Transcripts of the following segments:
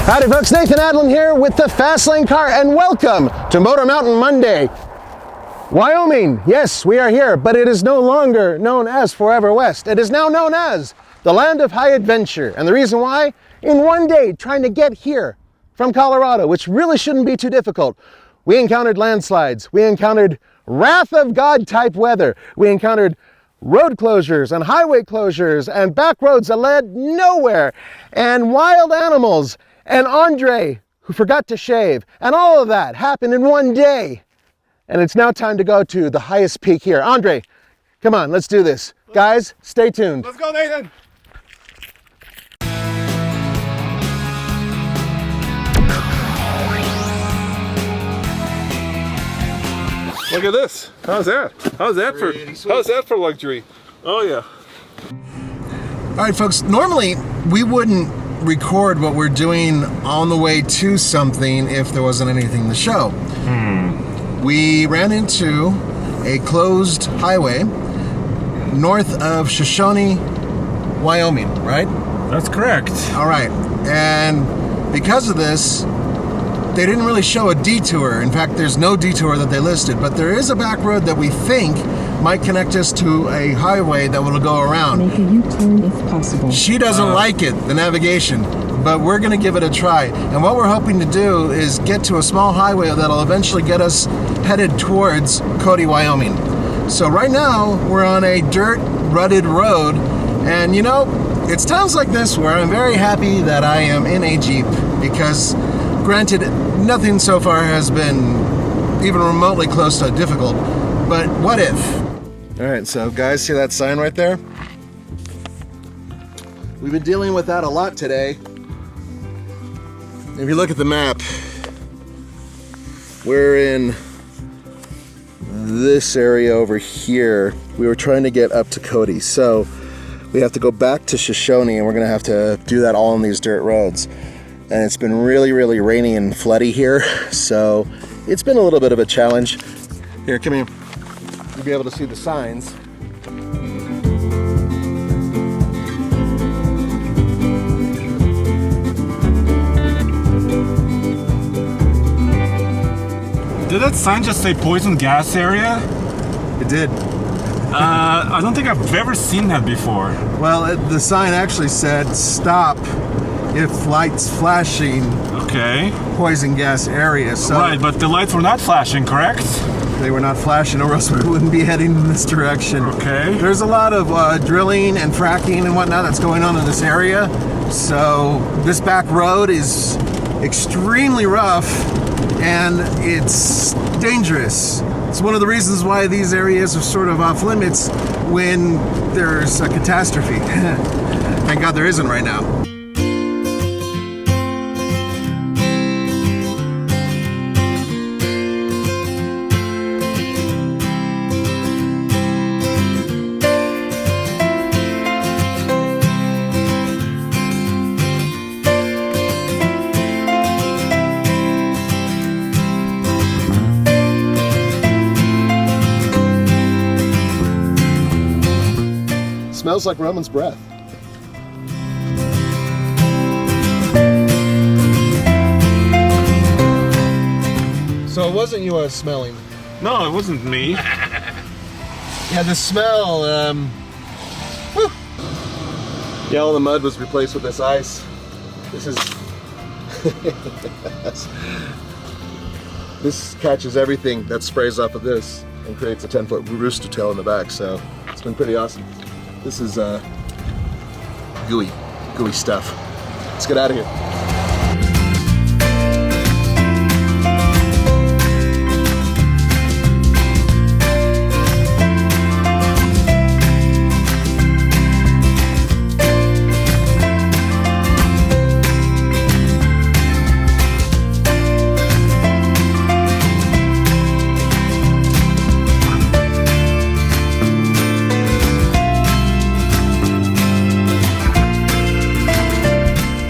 Howdy folks, Nathan Adlin here with the Fastlane Car, and welcome to Motor Mountain Monday. Wyoming, yes, we are here, but it is no longer known as Forever West. It is now known as the land of high adventure. And the reason why? In one day, trying to get here from Colorado, which really shouldn't be too difficult, we encountered landslides, we encountered wrath of God type weather, we encountered road closures and highway closures and back roads that led nowhere, and wild animals, and Andre who forgot to shave, and all of that happened in one day. And it's now time to go to the highest peak here. Andre, come on, let's do this. Guys, stay tuned. Let's go, Nathan. Look at this. How's that? How's that for luxury? Oh yeah. All right, folks, normally we wouldn't record what we're doing on the way to something if there wasn't anything to show. We ran into a closed highway north of Shoshone, Wyoming, right? That's correct. All right, and because of this, they didn't really show a detour. In fact, there's no detour that they listed, but there is a back road that we think might connect us to a highway that will go around. Make a U-turn if possible. She doesn't like it, the navigation, but we're gonna give it a try. And what we're hoping to do is get to a small highway that'll eventually get us headed towards Cody, Wyoming. So right now, we're on a dirt, rutted road, and you know, it's times like this where I'm very happy that I am in a Jeep, because granted, nothing so far has been even remotely close to difficult, but what if? All right, so guys, see that sign right there? We've been dealing with that a lot today. If you look at the map, we're in this area over here. We were trying to get up to Cody, so we have to go back to Shoshone, and we're gonna have to do that all on these dirt roads. And it's been really, really rainy and floody here, so it's been a little bit of a challenge. Here, come here. You'll be able to see the signs. Did that sign just say poison gas area? It did. I don't think I've ever seen that before. Well, the sign actually said, stop if lights flashing, Okay. poison gas area. So Right, but the lights were not flashing, correct? they were not flashing, or else we wouldn't be heading in this direction. Okay. There's a lot of drilling and fracking and whatnot that's going on in this area. So this back road is extremely rough and it's dangerous. It's one of the reasons why these areas are sort of off limits when there's a catastrophe. Thank God there isn't right now. Smells like Roman's breath. So it wasn't you I was smelling. No, it wasn't me. Yeah, the smell, whew. Yeah, all the mud was replaced with this ice. This is, this catches everything that sprays off of this and creates a 10-foot rooster tail in the back, so it's been pretty awesome. This is gooey stuff. Let's get out of here.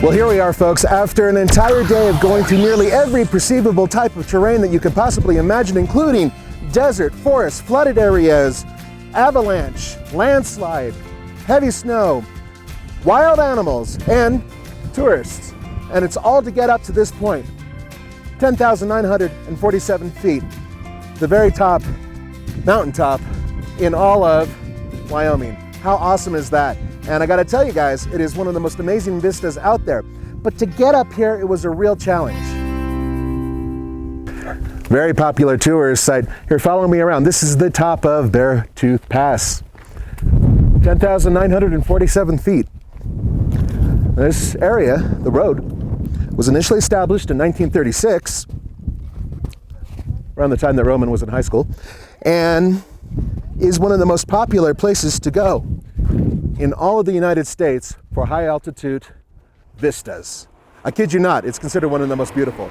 Well, here we are, folks, after an entire day of going through nearly every perceivable type of terrain that you could possibly imagine, including desert, forest, flooded areas, avalanche, landslide, heavy snow, wild animals, and tourists. And it's all to get up to this point, 10,947 feet, the very top mountaintop in all of Wyoming. How awesome is that? And I gotta tell you guys, it is one of the most amazing vistas out there. But to get up here, it was a real challenge. Very popular tourist site. Here, follow me around. This is the top of Beartooth Pass. 10,947 feet. This area, the road, was initially established in 1936, around the time that Roman was in high school, and is one of the most popular places to go in all of the United States for high altitude vistas. I kid you not, it's considered one of the most beautiful.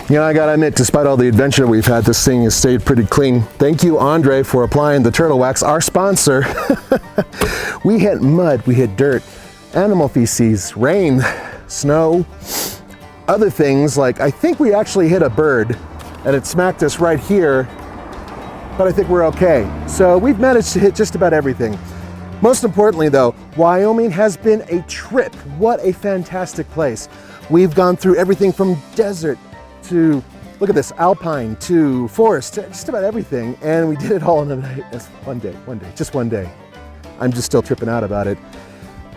You know, I gotta admit, despite all the adventure we've had, this thing has stayed pretty clean. Thank you, Andre, for applying the turtle wax, our sponsor. We hit mud, we hit dirt, animal feces, rain, snow, other things like, I think we actually hit a bird and it smacked us right here, but I think we're okay. So we've managed to hit just about everything. Most importantly though, Wyoming has been a trip. What a fantastic place. We've gone through everything from desert to, look at this, alpine to forest, just about everything. And we did it all in a night. That's just one day. I'm just still tripping out about it.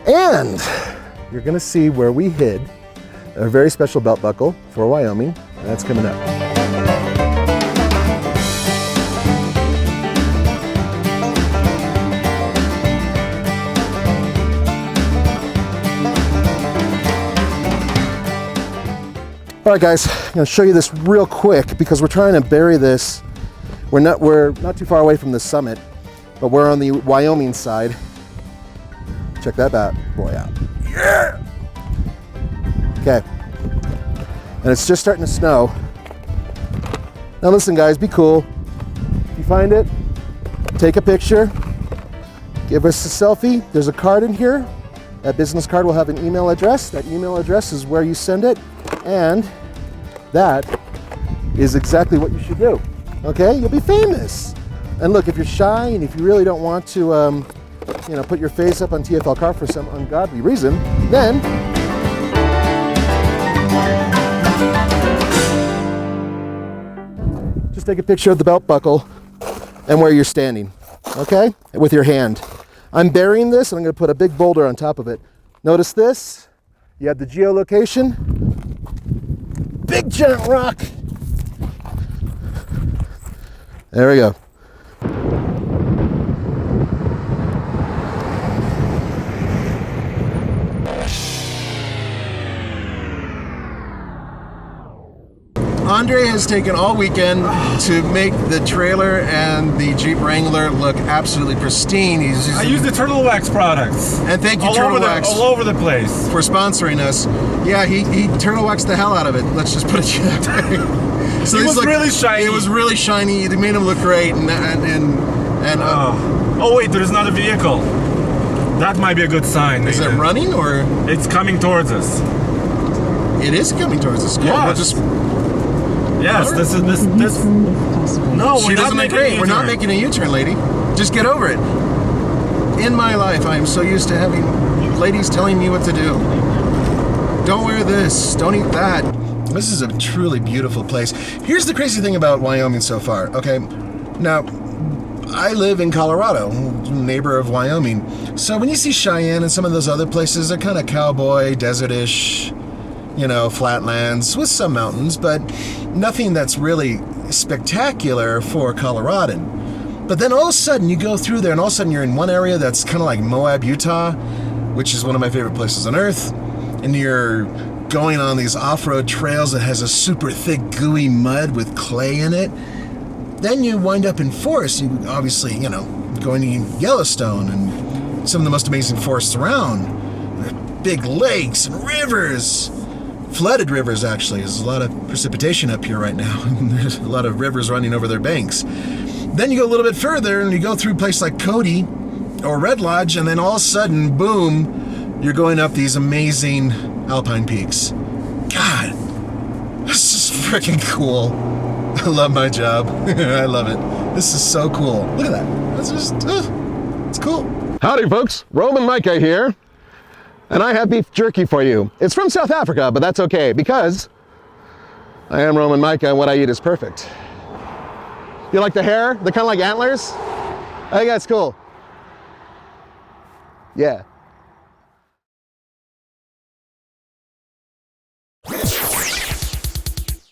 And you're gonna see where we hid a very special belt buckle for Wyoming. And that's coming up. All right, guys, I'm gonna show you this real quick because we're trying to bury this. We're not too far away from the summit, but we're on the Wyoming side. Check that bad boy out. Yeah! Okay. And it's just starting to snow. Now listen, guys, be cool. If you find it, take a picture, give us a selfie. There's a card in here. That business card will have an email address. That email address is where you send it. And that is exactly what you should do. Okay, you'll be famous. And look, if you're shy and if you really don't want to, put your face up on TFL Car for some ungodly reason, then just take a picture of the belt buckle and where you're standing. Okay, with your hand. I'm burying this, and I'm going to put a big boulder on top of it. Notice this. You have the geolocation. Big giant rock. There we go. Andre has taken all weekend to make the trailer and the Jeep Wrangler look absolutely pristine. I use the Turtle Wax products. And thank you, Turtle Wax, all over the place, for sponsoring us. Yeah, he turtle waxed the hell out of it. Let's just put it that way. So it was really shiny. It was really shiny. They made him look great. Oh wait, there's another vehicle. That might be a good sign. Is it running or? It's coming towards us. It is coming towards us. Cool. Yes. We'll just. Yes, this. No, we're not making a U-turn. We're not making a U-turn, lady. Just get over it. In my life, I am so used to having ladies telling me what to do. Don't wear this. Don't eat that. This is a truly beautiful place. Here's the crazy thing about Wyoming so far. Okay, now I live in Colorado, neighbor of Wyoming. So when you see Cheyenne and some of those other places, they're kind of cowboy, desert-ish, flatlands with some mountains, but nothing that's really spectacular for Coloradan. But then all of a sudden you go through there and all of a sudden you're in one area that's kind of like Moab, Utah, which is one of my favorite places on earth. And you're going on these off-road trails that has a super thick gooey mud with clay in it. Then you wind up in forest. You obviously, going to Yellowstone and some of the most amazing forests around. Big lakes and rivers. Flooded rivers, actually. There's a lot of precipitation up here right now. There's a lot of rivers running over their banks. Then you go a little bit further and you go through a place like Cody or Red Lodge, and then all of a sudden, boom, you're going up these amazing alpine peaks. God, this is freaking cool. I love my job. I love it. This is so cool. Look at that. That's just, it's cool. Howdy, folks. Roman Micah here, and I have beef jerky for you. It's from South Africa, but that's okay because I am Roman Micah, and what I eat is perfect. You like the hair? They're kind of like antlers? I think that's cool. Yeah.